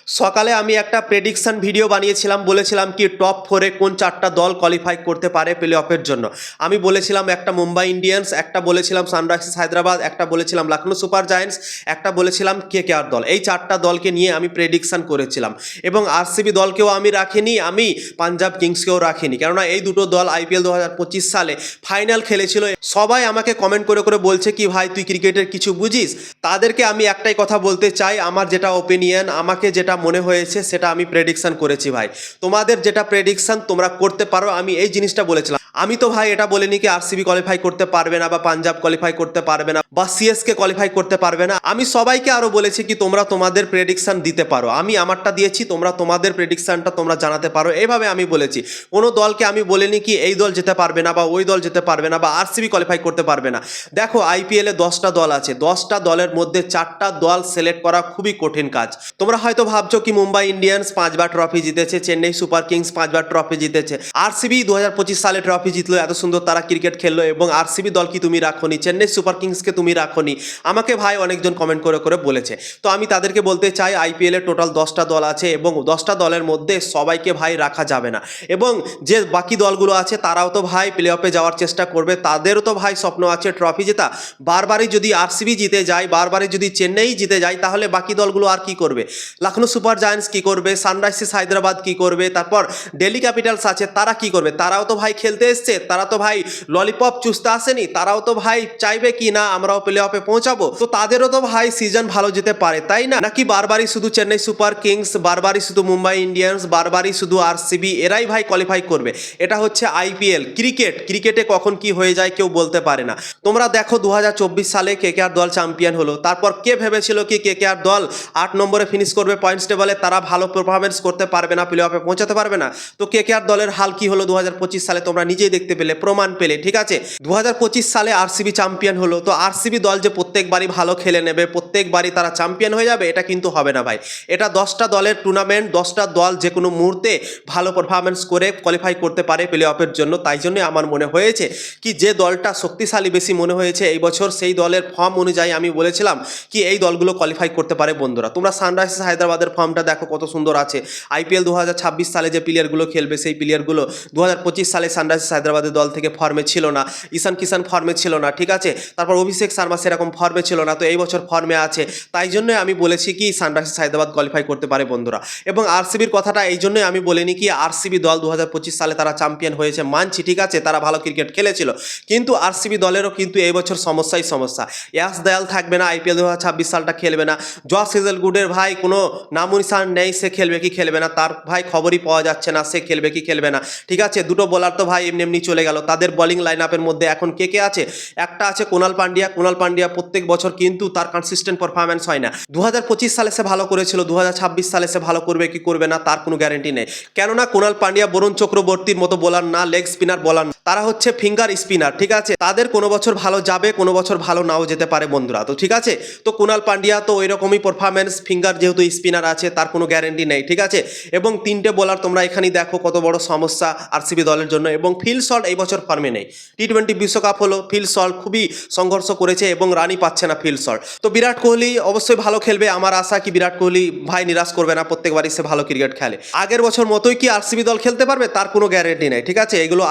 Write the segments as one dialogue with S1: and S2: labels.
S1: সকালে আমি একটা প্রেডিকশন ভিডিও বানিয়েছিলাম, বলেছিলাম কি টপ 4-এ কোন 4টা দল কোয়ালিফাই করতে পারে প্লে অফের জন্য। আমি বলেছিলাম একটা মুম্বাই ইন্ডিয়ান্স, একটা বলেছিলাম সানরাইজার্স হায়দ্রাবাদ, একটা বলেছিলাম লখনৌ সুপার জায়ান্টস, একটা বলেছিলাম কেকেআর দল। এই 4টা দলকে নিয়ে আমি প্রেডিকশন করেছিলাম এবং আরসিবি দলকেও আমি রাখিনি, আমি পাঞ্জাব কিংসকেও রাখিনি, কেননা এই দুটো দল আইপিএল 2025 সালে ফাইনাল খেলেছিল। সবাই আমাকে কমেন্ট করে করে বলছে কি ভাই তুই ক্রিকেটের কিছু বুঝিস। তাদেরকে আমি একটাই কথা বলতে চাই, আমার যেটা ওপিনিয়ন, আমাকে যেটা মনে হয়েছে সেটা আমি প্রেডিকশন করেছি ভাই। তোমাদের যেটা প্রেডিকশন তোমরা করতে পারো, আমি এই জিনিসটা বলেছিলাম। আমি তো ভাই এটা বলিনি কি আরসিবি কোয়ালিফাই করতে পারবে না বা পাঞ্জাব কোয়ালিফাই করতে পারবে না বা সিএসকে কোয়ালিফাই করতে পারবে না। আমি সবাইকে আরো বলেছি কি তোমরা তোমাদের প্রেডিকশন দিতে পারো, আমি আমারটা দিয়েছি, তোমরা তোমাদের প্রেডিকশনটা তোমরা জানাতে পারো, এইভাবে আমি বলেছি। কোনো দলকে আমি বলিনি কি এই দল যেতে পারবে না বা ওই দল যেতে পারবে না বা আরসিবি কোয়ালিফাই করতে পারবে না। দেখো আইপিএলে 10টা দল আছে, 10টা দলের মধ্যে 4টা দল সিলেক্ট করা খুবই কঠিন কাজ। তোমরা হয়তো ভাবছো কি মুম্বাই ইন্ডিয়ান্স 5বার ট্রফি জিতেছে, চেন্নাই সুপার কিংস 5বার ট্রফি জিতেছে, আরসিবি 2025 সালে ট্রফি জিতলো, এত সুন্দর তারা ক্রিকেট খেললো, এবং আরসিবি দল কি তুমি রাখোনি, চেন্নাই সুপার কিংসকে তুমি রাখোনি। আমাকে ভাই অনেকজন কমেন্ট করে করে বলেছে, তো আমি তাদেরকে বলতে চাই আইপিএলে টোটাল 10টা দল আছে এবং 10টা দলের মধ্যে সবাইকে ভাই রাখা যাবে না। এবং যে বাকি দলগুলো আছে তারাও তো ভাই প্লে অফে যাওয়ার চেষ্টা করবে, তাদেরও তো ভাই স্বপ্ন আছে ট্রফি জেতা। বারবারই যদি আরসিবি জিতে যায়, বারবারই যদি চেন্নাই জিতে যায়, তাহলে বাকি দলগুলো আর কি করবে? লখনৌ সুপার জায়ান্টস কি করবে, সানরাইজার্স হায়দ্রাবাদ কি করবে, তারপর দিল্লি ক্যাপিটালস আছে তারা কি করবে? তারাও তো ভাই খেলতে এসছে, তারা তো ভাই ললিপপ চুষতে আসেনি, তারাও তো ভাই চাইবে কি না আমরাও প্লে অফে পৌঁছাবো। তো তাদেরও তো ভাই সিজন ভালো যেতে পারে, তাই না? নাকি বারবারই শুধু চেন্নাই সুপার কিংস, বারবারই শুধু মুম্বাই ইন্ডিয়ান্স, বারবারই শুধু আরসিবি এরাই ভাই কোয়ালিফাই করবে? এটা হচ্ছে আইপিএল, ক্রিকেটে কখন কি হয়ে যায় কেউ বলতে পারে না। তোমরা দেখো 2024 সালে কেকেআর দল চ্যাম্পিয়ন হলো, তারপর কে ভেবেছিল কি কেকেআর দল 8 নম্বরে ফিনিশ করবে পয়েন্টস টেবলে, তারা ভালো পারফরমেন্স করতে পারবে না, প্লে অফে পৌঁছাতে পারবে না? তো কেকেআর দলের হাল কি হলো 2025 সালে তোমরা নিজেই দেখতে পেলে, প্রমাণ পেলে, ঠিক আছে? 2025 সালে আরসিবি চ্যাম্পিয়ন হলো, তো আরসিবি দল যে প্রত্যেকবারই ভালো খেলে নেবে, প্রত্যেকবারই তারা চ্যাম্পিয়ন হয়ে যাবে, এটা কিন্তু হবে না ভাই। এটা 10টা দলের টুর্নামেন্ট, 10টা দল যে কোনো মুহূর্তে ভালো পারফরমেন্স করে কোয়ালিফাই করতে পারে প্লে অফের জন্য। তাই জন্য আমার মনে হয়েছে কি যে দলটা শক্তিশালী বেশি মনে হয়েছে এই বছর, সেই দলের ফর্ম অনুযায়ী আমি বলেছিলাম কি এই দলগুলো কোয়ালিফাই করতে পারে। বন্ধুরা তোমরা সানরাইজার্স হায়দ্রাবাদের ফর্মটা দেখো কত সুন্দর আছে। আইপিএল 2026 সালে যে প্লেয়ারগুলো খেলবে সেই প্লেয়ারগুলো 2025 সালে সানরাইজার্স হায়দ্রাবাদের দল থেকে ফর্মে ছিল না, ঈশান কিষান ফর্মে ছিল না, ঠিক আছে? তারপর অভিষেক শর্মা সেরকম ফর্মে ছিল না, তো এই বছর ফর্মে আছে। তাই জন্য আমি বলেছি কি সানরাইজার্স হায়দ্রাবাদ কোয়ালিফাই করতে পারে বন্ধুরা। এবং আরসিবির কথাটা এই জন্যই আমি বলিনি কি আরসিবি দল 2025 সালে তারা চ্যাম্পিয়ন হয়েছে, মানছি, ঠিক আছে, তারা ভালো ক্রিকেট খেলেছিল, কিন্তু আরসিবি দলেরও কিন্তু এই বছর সমস্যা। ইয়াস দয়াল থাকবে না, আইপিএল 2026 সালটা খেলবে না। জশ হেজেলউডের ভাই কোনো নামনিশান নেই, সে খেলবে কি খেলবে না, তার ভাই খবরই পাওয়া যাচ্ছে না সে খেলবে কি খেলবে না, ঠিক আছে? দুটো বোলার তো ভাই এমনি এমনি চলে গেল। তাদের বোলিং লাইন আপের মধ্যে এখন কে কে আছে? একটা আছে কুণাল পান্ডিয়া প্রত্যেক বছর কিন্তু তার কনসিস্টেন্ট পারফরম্যান্স হয় না। 2025 সালে সে ভালো করেছিল, 2026 সালে সে ভালো করবে কি করবে না তার কোনো গ্যারেন্টি নেই, কেননা কুণাল পান্ডিয়া বরুণ চক্রবর্তীর মতো বোলার না, লেগ স্পিনার বোলার না, তারা হচ্ছে ফিঙ্গার স্পিনার, ঠিক আছে? তাদের কোনো বছর ভালো যাবে, কোনো বছর ভালো নাও যেতে পারে বন্ধুরা, তো ঠিক আছে? তো কুণাল পান্ডিয়া তো ওই রকমই পারফরম্যান্স, ফিঙ্গার যেহেতু স্পিনার আছে তার কোনো গ্যারেন্টি নেই, ঠিক আছে? এবং 3টে বোলার তোমরা এখানেই দেখো কত বড় সমস্যা আরসিবি দলের জন্য। এবং ফিল সল্ট এই বছর ফর্মে নেই, টি20 বিশ্বকাপ হলো, ফিল সল্ট খুবই সংঘর্ষ করেছে এবং রানই পাচ্ছে না ফিল সল্ট। তো বিরাট কোহলি অবশ্যই ভালো খেলবে, আমার আশা কি বিরাট কোহলি ভাই নিরাশ করবে না, প্রত্যেকবারই সে ভালো ক্রিকেট খেলে। আগের বছর মতোই কি আরসিবি দল খেলতে পারবে তার কোনো গ্যারেন্টি নেই, ঠিক আছে? এগুলো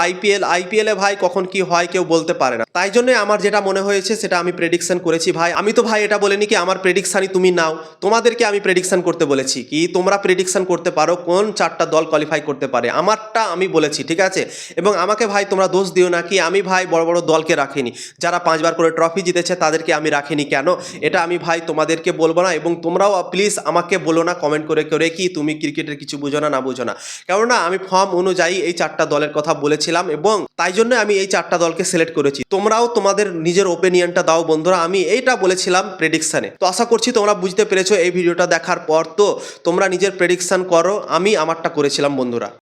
S1: আইপিএলে ভাই কখন কি হয় কেউ বলতে পারে না। তাই জন্য আমার যেটা মনে হয়েছে সেটা আমি প্রেডিকশন করেছি ভাই। আমি তো ভাই এটা বলিনি কি আমার প্রেডিকশনই তুমি নাও, তোমাদেরকে আমি প্রেডিকশন করতে বলেছি কি তোমরা প্রেডিকশন করতে পারো কোন 4টা দল কোয়ালিফাই করতে পারে, আমারটা আমি বলেছি, ঠিক আছে? এবং আমাকে ভাই তোমরা দোষ দিও না কি আমি ভাই বড় বড় দলকে রাখিনি, যারা 5বার করে ট্রফি জিতেছে তাদেরকে আমি রাখিনি কেন, এটা আমি ভাই তোমাদেরকে বলবো না। এবং তোমরাও প্লিজ আমাকে বলো না কমেন্ট করে করে কি তুমি ক্রিকেটের কিছু বুঝো না বুঝো না, কেননা আমি ফর্ম অনুযায়ী এই 4টা দলের কথা বলেছিলাম এবং তাই জন্য আমি এই 4টা দলকে সিলেক্ট করেছি। তোমরাও তোমাদের নিজের ওপিনিয়নটা দাও বন্ধুরা, আমি এইটা বলেছিলাম প্রেডিকশনে। তো আশা করছি তোমরা বুঝতে পেরেছো এই ভিডিওটা দেখার পর, তো তোমরা নিজের প্রেডিকশন করো, আমি আমারটা করেছিলাম বন্ধুরা।